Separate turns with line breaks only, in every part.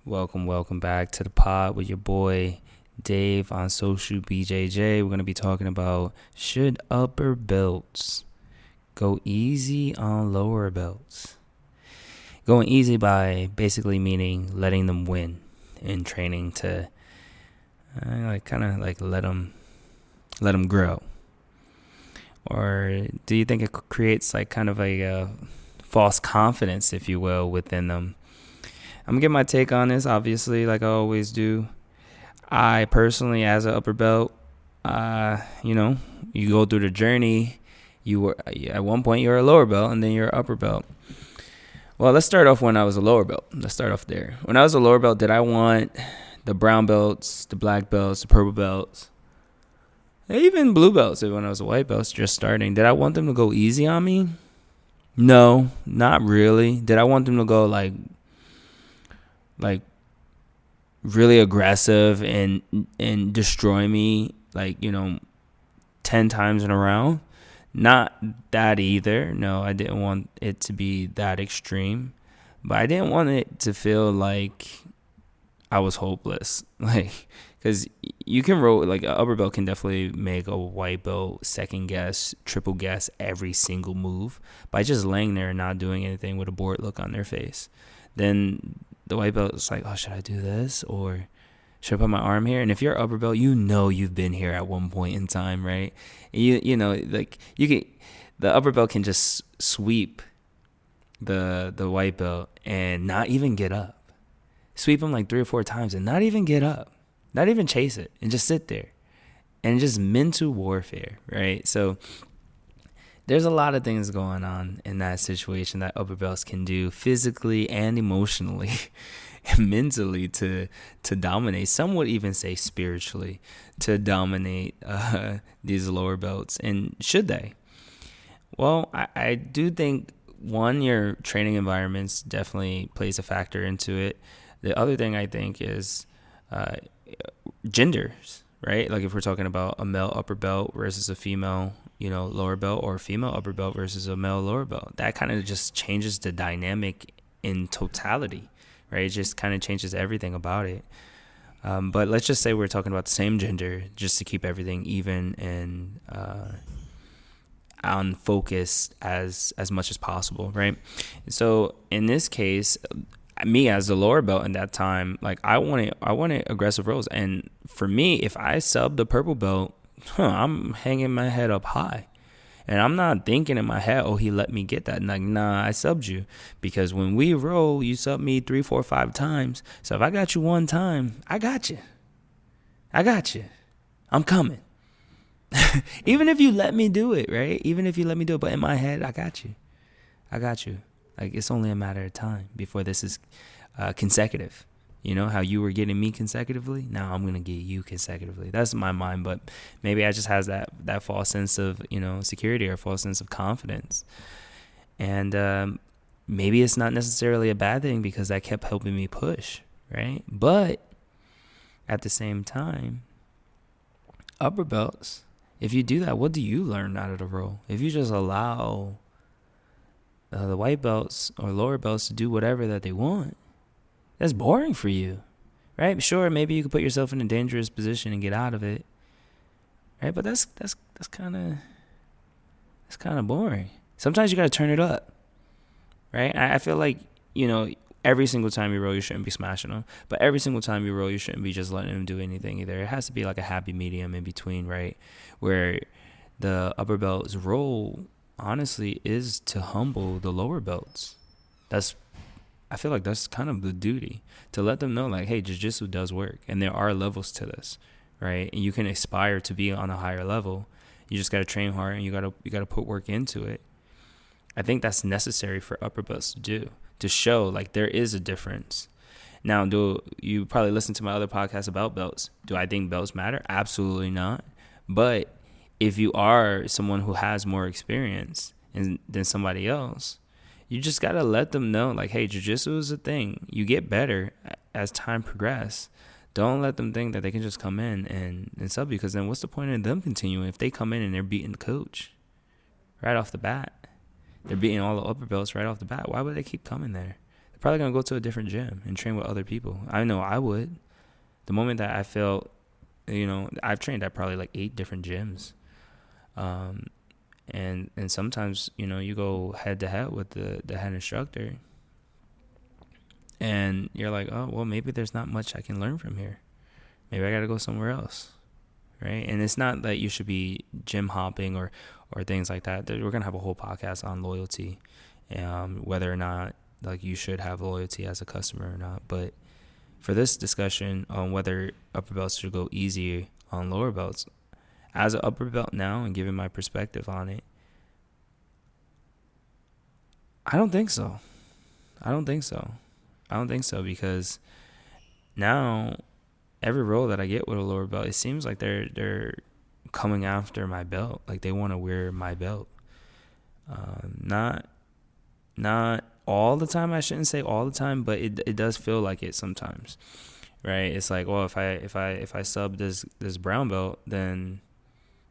Welcome back to the pod with your boy Dave on Social BJJ. We're going to be talking about, should upper belts go easy on lower belts? Going easy by basically meaning letting them win in training to let them grow. Or do you think it creates like kind of a false confidence, if you will, within them? I'm going to get my take on this, obviously, like I always do. I personally, as an upper belt, you go through the journey. You were at one point you're a lower belt, and then you're an upper belt. Well, let's start off when I was a lower belt. Let's start off there. When I was a lower belt, did I want the brown belts, the black belts, the purple belts, even blue belts? When I was a white belt, just starting, did I want them to go easy on me? No, not really. Did I want them to go like really aggressive and destroy me 10 times in a round? Not that either. No, I didn't want it to be that extreme, but I didn't want it to feel like I was hopeless, because you can roll, like an upper belt can definitely make a white belt second guess, triple guess every single move by just laying there and not doing anything with a bored look on their face. Then the white belt is like, oh, should I do this, or should I put my arm here? And if you're upper belt, you've been here at one point in time, right? The upper belt can just sweep the white belt and not even get up. Sweep them like 3 or 4 times and not even get up, not even chase it, and just sit there, and just mental warfare, right? So there's a lot of things going on in that situation that upper belts can do physically and emotionally and mentally to dominate. Some would even say spiritually to dominate these lower belts. And should they? Well, I do think, one, your training environments definitely plays a factor into it. The other thing I think is genders, right? Like if we're talking about a male upper belt versus a female lower belt, or a female upper belt versus a male lower belt, that kind of just changes the dynamic in totality, right? It just kind of changes everything about it. But let's just say we're talking about the same gender, just to keep everything even and on focus as much as possible, right? So in this case, me as the lower belt in that time, like I wanted aggressive rolls, and for me, if I sub the purple belt, I'm hanging my head up high. And I'm not thinking in my head, oh, he let me get that. Like, nah, I subbed you. Because when we roll, you sub me 3, 4, 5 times. So if I got you one time, I got you. I'm coming. Even if you let me do it, right? Even if you let me do it. But in my head, I got you. Like, it's only a matter of time before this is consecutive. You know how you were getting me consecutively? Now I'm going to get you consecutively. That's my mind, but maybe I just has that false sense of, security, or false sense of confidence. And maybe it's not necessarily a bad thing, because that kept helping me push, right? But at the same time, upper belts, if you do that, what do you learn out of the roll? If you just allow the white belts or lower belts to do whatever that they want, that's boring for you, right? Sure, maybe you could put yourself in a dangerous position and get out of it, right? But that's kind of boring. Sometimes you got to turn it up, right? I feel like, every single time you roll, you shouldn't be smashing them. But every single time you roll, you shouldn't be just letting them do anything either. It has to be like a happy medium in between, right? Where the upper belt's role, honestly, is to humble the lower belts. I feel like that's kind of the duty, to let them know, like, hey, jiu-jitsu does work, and there are levels to this, right? And you can aspire to be on a higher level. You just got to train hard, and you got to put work into it. I think that's necessary for upper belts to do, to show like there is a difference. Now, do you probably listen to my other podcast about belts? Do I think belts matter? Absolutely not. But if you are someone who has more experience than somebody else, you just got to let them know, like, hey, jiu-jitsu is a thing. You get better as time progresses. Don't let them think that they can just come in and sub you, because then what's the point of them continuing if they come in and they're beating the coach right off the bat? They're beating all the upper belts right off the bat. Why would they keep coming there? They're probably going to go to a different gym and train with other people. I know I would. The moment that I felt, I've trained at probably like 8 different gyms. And sometimes, you go head to head with the head instructor, and you're like, oh, well, maybe there's not much I can learn from here. Maybe I got to go somewhere else. Right. And it's not that you should be gym hopping or things like that. We're going to have a whole podcast on loyalty, whether or not like you should have loyalty as a customer or not. But for this discussion on whether upper belts should go easy on lower belts, as an upper belt now and giving my perspective on it, I don't think so. Because now every role that I get with a lower belt, it seems like they're coming after my belt. Like they want to wear my belt. Not all the time. I shouldn't say all the time, but it does feel like it sometimes, right? It's like, well, if I sub this brown belt, then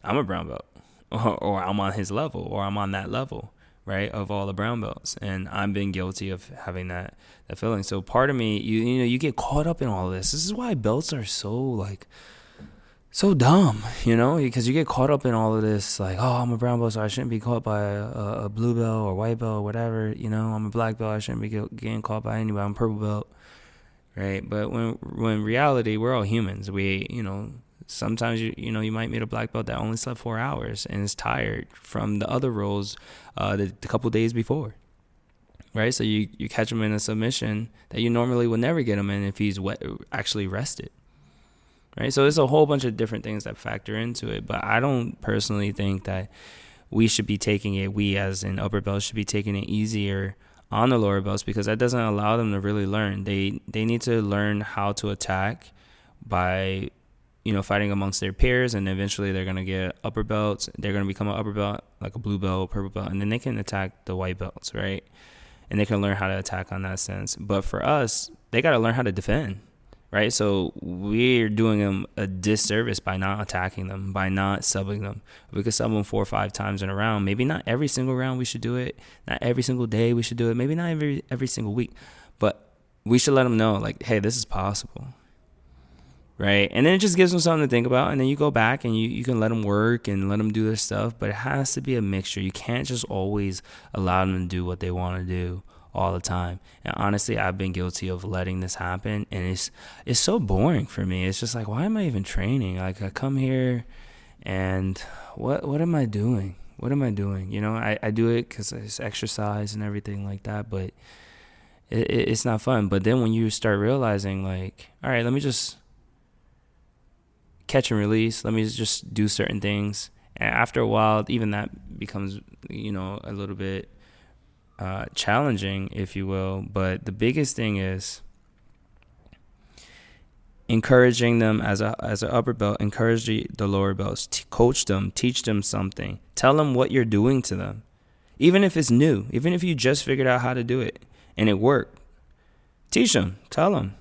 I'm a brown belt, or I'm on his level, or I'm on that level, right, of all the brown belts. And I've been guilty of having that feeling. So part of me, you get caught up in all of this. This is why belts are so dumb, because you get caught up in all of this, like, oh, I'm a brown belt, so I shouldn't be caught by a blue belt or white belt or whatever. I'm a black belt, I shouldn't be getting caught by anybody. I'm a purple belt, right? But when reality, we're all humans. We, sometimes you might meet a black belt that only slept 4 hours and is tired from the other roles the couple days before, right? So you catch him in a submission that you normally would never get him in if he's actually rested, right? So there's a whole bunch of different things that factor into it. But I don't personally think that we as in upper belts should be taking it easier on the lower belts, because that doesn't allow them to really learn. They need to learn how to attack by fighting amongst their peers, and eventually they're going to get upper belts. They're going to become an upper belt, like a blue belt, purple belt, and then they can attack the white belts, right? And they can learn how to attack on that sense. But for us, they got to learn how to defend, right? So we're doing them a disservice by not attacking them, by not subbing them. We could sub them 4 or 5 times in a round. Maybe not every single round we should do it. Not every single day we should do it. Maybe not every single week. But we should let them know, like, hey, this is possible. Right. And then it just gives them something to think about. And then you go back and you can let them work and let them do their stuff. But it has to be a mixture. You can't just always allow them to do what they want to do all the time. And honestly, I've been guilty of letting this happen. And it's so boring for me. It's just like, why am I even training? Like, I come here and what am I doing? What am I doing? I do it because it's exercise and everything like that. But it's not fun. But then when you start realizing, like, all right, let me just catch and release. Let me just do certain things. And after a while, even that becomes, a little bit challenging, if you will. But the biggest thing is encouraging them as an upper belt. Encourage the lower belts. Coach them. Teach them something. Tell them what you're doing to them. Even if it's new. Even if you just figured out how to do it and it worked. Teach them. Tell them.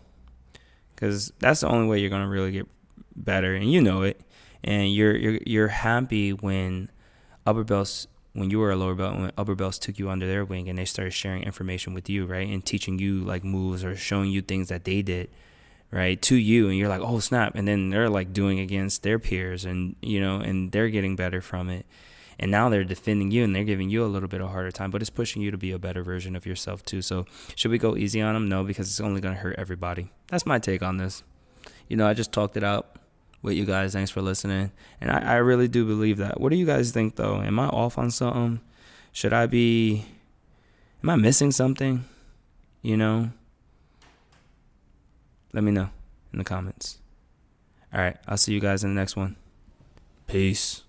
Because that's the only way you're going to really get better, and it, and you're happy when you were a lower belt, when upper belts took you under their wing and they started sharing information with you, right, and teaching you like moves or showing you things that they did, right, to you, and you're like, oh snap, and then they're like doing against their peers, and and they're getting better from it, and now they're defending you and they're giving you a little bit of a harder time, but it's pushing you to be a better version of yourself too. So should we go easy on them? No, because it's only going to hurt everybody. That's my take on this. I just talked it out with you guys. Thanks for listening. And I really do believe that. What do you guys think though? Am I off on something? Am I missing something? Let me know in the comments. All right. I'll see you guys in the next one. Peace.